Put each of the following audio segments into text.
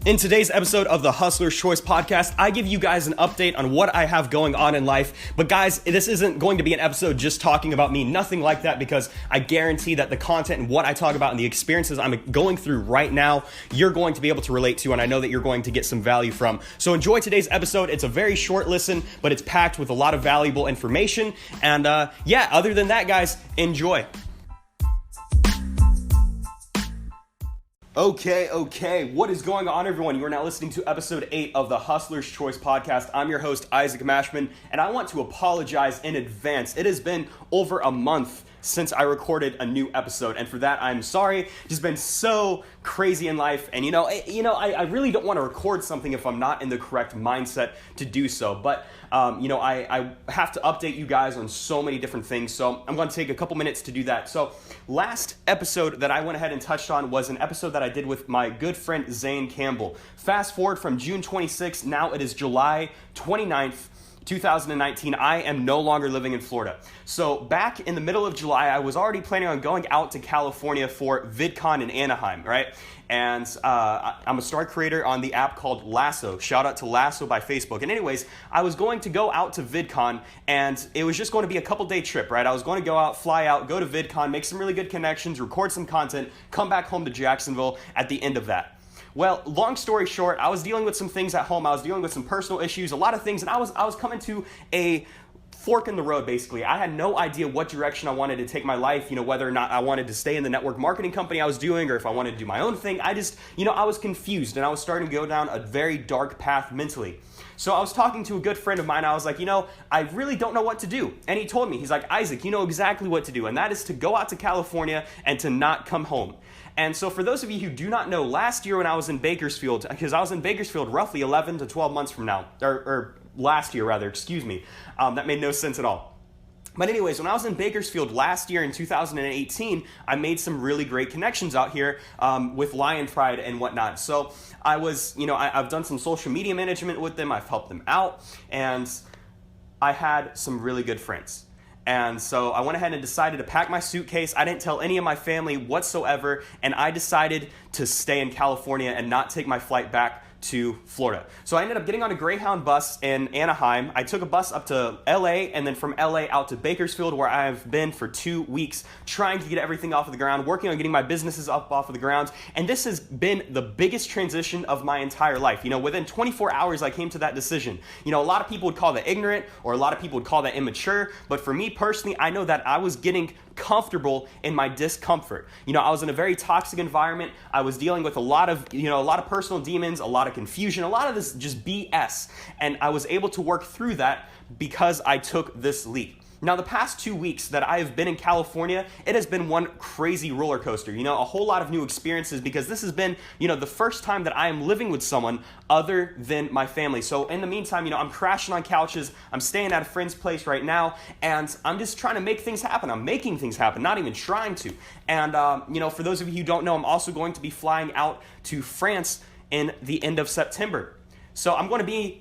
In today's episode of the Hustler's Choice podcast, I give you guys an update on what I have going on in life. But guys, this isn't going to be an episode just talking about me, nothing like that, because I guarantee that the content and what I talk about and the experiences I'm going through right now, you're going to be able to relate to, and I know that you're going to get some value from. So enjoy today's episode. It's a very short listen, but it's packed with a lot of valuable information. And other than that, guys, enjoy. Okay. What is going on, everyone? You are now listening to episode 8 of the Hustler's Choice podcast. I'm your host, Isaac Mashman, and I want to apologize in advance. It has been over a month since I recorded a new episode, and for that, I'm sorry. Just been so crazy in life, and I really don't want to record something if I'm not in the correct mindset to do so, but I have to update you guys on so many different things, so I'm going to take a couple minutes to do that. So last episode that I went ahead and touched on was an episode that I did with my good friend Zane Campbell. Fast forward from June 26th, now it is July 29th, 2019, I am no longer living in Florida. So back in the middle of July, I was already planning on going out to California for VidCon in Anaheim, right? And I'm a star creator on the app called Lasso. Shout out to Lasso by Facebook. And anyways, I was going to go out to VidCon, and it was just going to be a couple day trip, right? I was going to go out, fly out, go to VidCon, make some really good connections, record some content, come back home to Jacksonville at the end of that. Well, long story short, I was dealing with some things at home. I was dealing with some personal issues, a lot of things, and I was coming to a fork in the road, basically. I had no idea what direction I wanted to take my life, whether or not I wanted to stay in the network marketing company I was doing, or if I wanted to do my own thing. I was confused, and I was starting to go down a very dark path mentally. So I was talking to a good friend of mine. I was like, I really don't know what to do. And he told me, he's like, Isaac, you know exactly what to do, and that is to go out to California and to not come home. And so for those of you who do not know, last year when I was in Bakersfield, because I was in Bakersfield roughly 11 to 12 months from now, or last year rather, excuse me, that made no sense at all. But anyways, when I was in Bakersfield last year in 2018, I made some really great connections out here with Lion Pride and whatnot. So I was, I've done some social media management with them, I've helped them out, and I had some really good friends. And so I went ahead and decided to pack my suitcase. I didn't tell any of my family whatsoever, and I decided to stay in California and not take my flight back to Florida. So I ended up getting on a Greyhound bus in Anaheim. I took a bus up to LA, and then from LA out to Bakersfield, where I've been for 2 weeks trying to get everything off of the ground, working on getting my businesses up off of the ground. And this has been the biggest transition of my entire life. Within 24 hours, I came to that decision. A lot of people would call that ignorant, or a lot of people would call that immature. But for me personally, I know that I was getting comfortable in my discomfort. I was in a very toxic environment. I was dealing with a lot of personal demons, a lot of confusion, a lot of this just BS. And I was able to work through that because I took this leap. Now, the past 2 weeks that I have been in California, it has been one crazy roller coaster, a whole lot of new experiences, because this has been, the first time that I am living with someone other than my family. So in the meantime, I'm crashing on couches, I'm staying at a friend's place right now, and I'm just trying to make things happen. I'm making things happen, not even trying to. And, for those of you who don't know, I'm also going to be flying out to France in the end of September. So I'm going to be,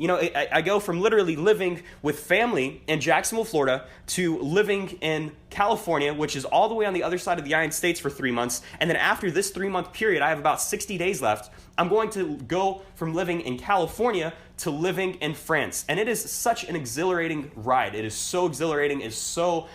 I go from literally living with family in Jacksonville, Florida, to living in California, which is all the way on the other side of the United States for 3 months. And then after this 3-month period, I have about 60 days left. I'm going to go from living in California to living in France. And it is such an exhilarating ride. It is so exhilarating. It's so,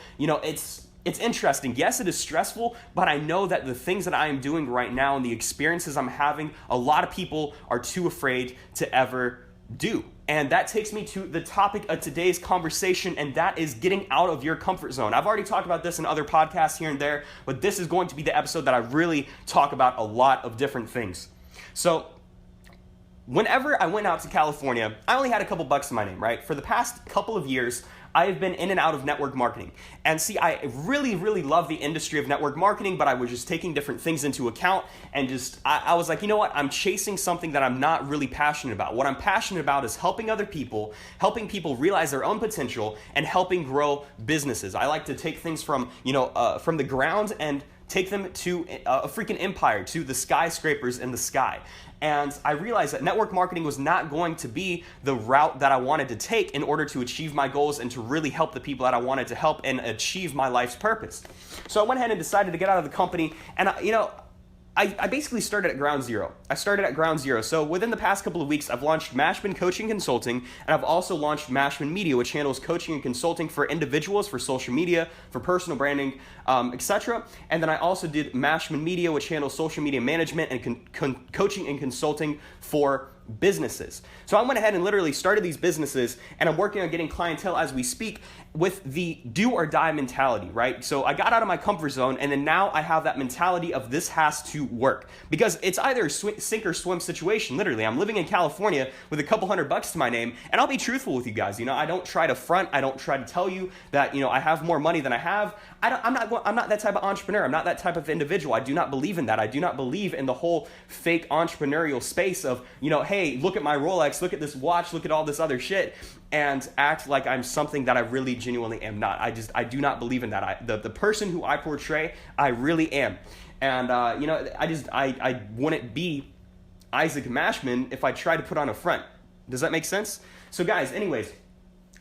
it's interesting. Yes, it is stressful, but I know that the things that I am doing right now and the experiences I'm having, a lot of people are too afraid to ever do. And that takes me to the topic of today's conversation, and that is getting out of your comfort zone. I've already talked about this in other podcasts here and there, but this is going to be the episode that I really talk about a lot of different things. So whenever I went out to California, I only had a couple bucks in my name, right? For the past couple of years, I have been in and out of network marketing. And see, I really, really love the industry of network marketing, but I was just taking different things into account, and I was like, I'm chasing something that I'm not really passionate about. What I'm passionate about is helping other people, helping people realize their own potential, and helping grow businesses. I like to take things from the ground and take them to a freaking empire, to the skyscrapers in the sky. And I realized that network marketing was not going to be the route that I wanted to take in order to achieve my goals and to really help the people that I wanted to help and achieve my life's purpose. So I went ahead and decided to get out of the company, and I basically started at ground zero. So within the past couple of weeks, I've launched Mashman Coaching Consulting, and I've also launched Mashman Media, which handles coaching and consulting for individuals, for social media, for personal branding, etc. And then I also did Mashman Media, which handles social media management and coaching and consulting for businesses. So I went ahead and literally started these businesses, and I'm working on getting clientele as we speak with the do or die mentality, right? So I got out of my comfort zone, and then now I have that mentality of this has to work, because it's either a sink or swim situation. Literally, I'm living in California with a couple $100 to my name, and I'll be truthful with you guys. I don't try to front. I don't try to tell you that I have more money than I have. I'm not that type of entrepreneur. I'm not that type of individual. I do not believe in that. I do not believe in the whole fake entrepreneurial space of hey, look at my Rolex, look at this watch, look at all this other shit, and act like I'm something that I really genuinely am not. I do not believe in that. The person who I portray, I really am. And I wouldn't be Isaac Mashman if I tried to put on a front. Does that make sense? So guys, anyways,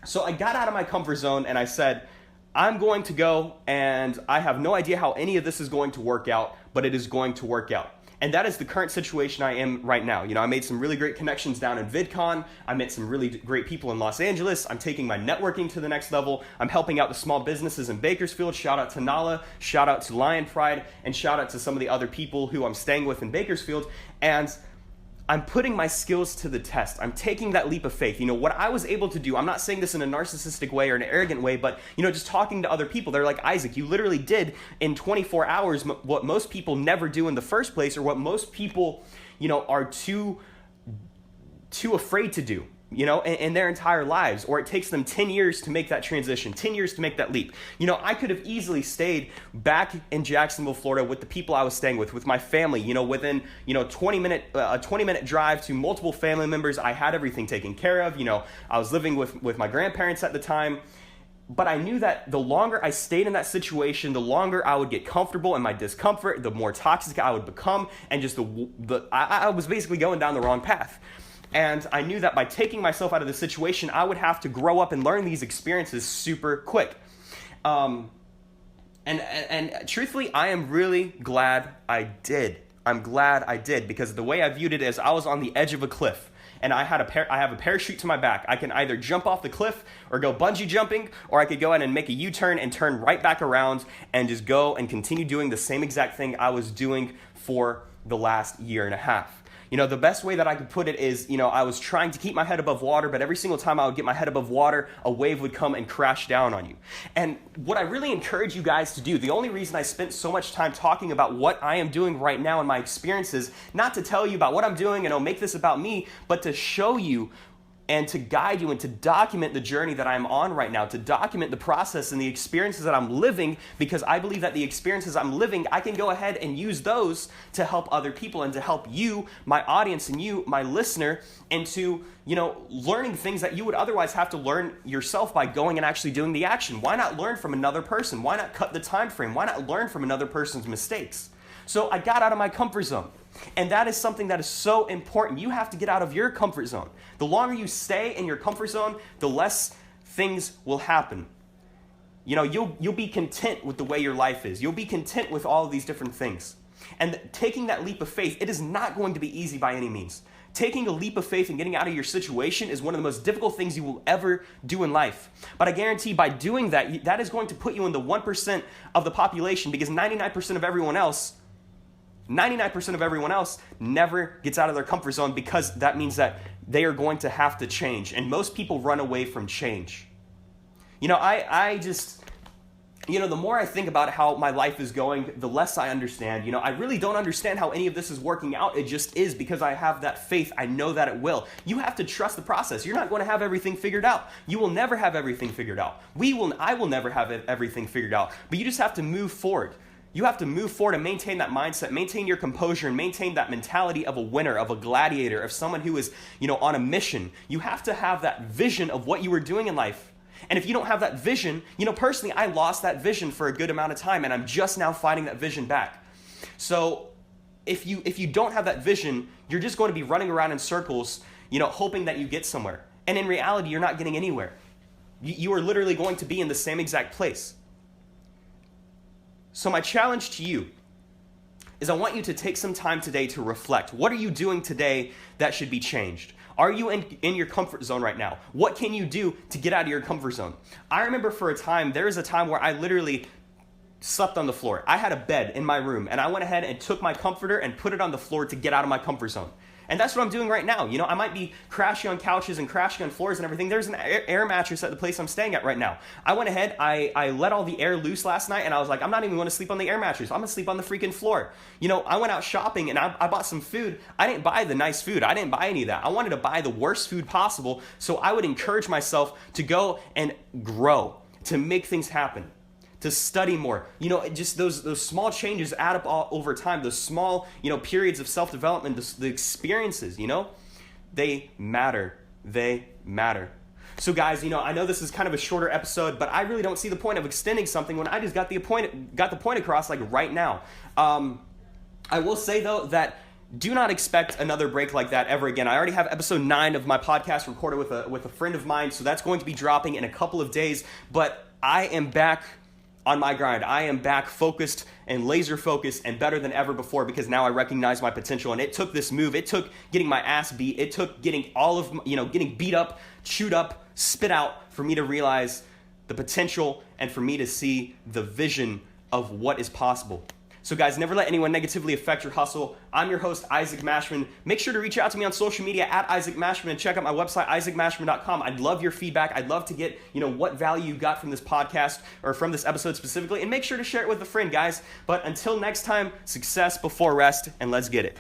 so I got out of my comfort zone and I said, I'm going to go, and I have no idea how any of this is going to work out, but it is going to work out. And that is the current situation I am right now. I made some really great connections down in VidCon. I met some really great people in Los Angeles. I'm taking my networking to the next level. I'm helping out the small businesses in Bakersfield. Shout out to Nala, shout out to Lion Pride, and shout out to some of the other people who I'm staying with in Bakersfield. And I'm putting my skills to the test. I'm taking that leap of faith. What I was able to do, I'm not saying this in a narcissistic way or an arrogant way, but, just talking to other people, they're like, Isaac, you literally did in 24 hours what most people never do in the first place, or what most people, are too afraid to do, in their entire lives, or it takes them 10 years to make that transition, 10 years to make that leap. I could have easily stayed back in Jacksonville, Florida with the people I was staying with my family, within, a 20-minute drive to multiple family members. I had everything taken care of. I was living with my grandparents at the time. But I knew that the longer I stayed in that situation, the longer I would get comfortable in my discomfort, the more toxic I would become, and just I was basically going down the wrong path. And I knew that by taking myself out of the situation, I would have to grow up and learn these experiences super quick. And truthfully, I am really glad I did. I'm glad I did, because the way I viewed it is I was on the edge of a cliff, and I have a parachute to my back. I can either jump off the cliff or go bungee jumping, or I could go ahead and make a U-turn and turn right back around and just go and continue doing the same exact thing I was doing for the last year and a half. The best way that I could put it is, I was trying to keep my head above water, but every single time I would get my head above water, a wave would come and crash down on you. And what I really encourage you guys to do, the only reason I spent so much time talking about what I am doing right now in my experiences, not to tell you about what I'm doing and make this about me, but to show you and to guide you and to document the journey that I'm on right now, to document the process and the experiences that I'm living, because I believe that the experiences I'm living, I can go ahead and use those to help other people and to help you, my audience, and you, my listener, into, learning things that you would otherwise have to learn yourself by going and actually doing the action. Why not learn from another person? Why not cut the time frame? Why not learn from another person's mistakes? So I got out of my comfort zone. And that is something that is so important. You have to get out of your comfort zone. The longer you stay in your comfort zone, the less things will happen. You'll be content with the way your life is. You'll be content with all of these different things. And taking that leap of faith, it is not going to be easy by any means. Taking a leap of faith and getting out of your situation is one of the most difficult things you will ever do in life. But I guarantee by doing that, that is going to put you in the 1% of the population, because 99% of everyone else never gets out of their comfort zone, because that means that they are going to have to change. And most people run away from change. The more I think about how my life is going, the less I understand. I really don't understand how any of this is working out. It just is, because I have that faith. I know that it will. You have to trust the process. You're not going to have everything figured out. You will never have everything figured out. I will never have everything figured out. But you just have to move forward. You have to move forward and maintain that mindset, maintain your composure, and maintain that mentality of a winner, of a gladiator, of someone who is, on a mission. You have to have that vision of what you were doing in life. And if you don't have that vision, personally, I lost that vision for a good amount of time, and I'm just now finding that vision back. So if you don't have that vision, you're just going to be running around in circles, hoping that you get somewhere. And in reality, you're not getting anywhere. You are literally going to be in the same exact place. So my challenge to you is I want you to take some time today to reflect. What are you doing today that should be changed? Are you in your comfort zone right now? What can you do to get out of your comfort zone? I remember there was a time where I literally slept on the floor. I had a bed in my room, and I went ahead and took my comforter and put it on the floor to get out of my comfort zone. And that's what I'm doing right now. I might be crashing on couches and crashing on floors and everything. There's an air mattress at the place I'm staying at right now. I went ahead, I let all the air loose last night, and I was like, I'm not even going to sleep on the air mattress. I'm going to sleep on the freaking floor. I went out shopping, and I bought some food. I didn't buy the nice food. I didn't buy any of that. I wanted to buy the worst food possible, so I would encourage myself to go and grow, to make things happen, to study more. Just those small changes add up all over time. Those small, periods of self-development, the experiences, they matter. They matter. So guys, I know this is kind of a shorter episode, but I really don't see the point of extending something when I just got the point across like right now. I will say though that do not expect another break like that ever again. I already have episode 9 of my podcast recorded with a friend of mine, so that's going to be dropping in a couple of days, but I am back on my grind. I am back focused and laser focused and better than ever before because now I recognize my potential. And it took this move. It took getting my ass beat. It took getting getting beat up, chewed up, spit out for me to realize the potential and for me to see the vision of what is possible. So guys, never let anyone negatively affect your hustle. I'm your host, Isaac Mashman. Make sure to reach out to me on social media at Isaac Mashman and check out my website, isaacmashman.com. I'd love your feedback. I'd love to get, what value you got from this podcast or from this episode specifically. And make sure to share it with a friend, guys. But until next time, success before rest, and let's get it.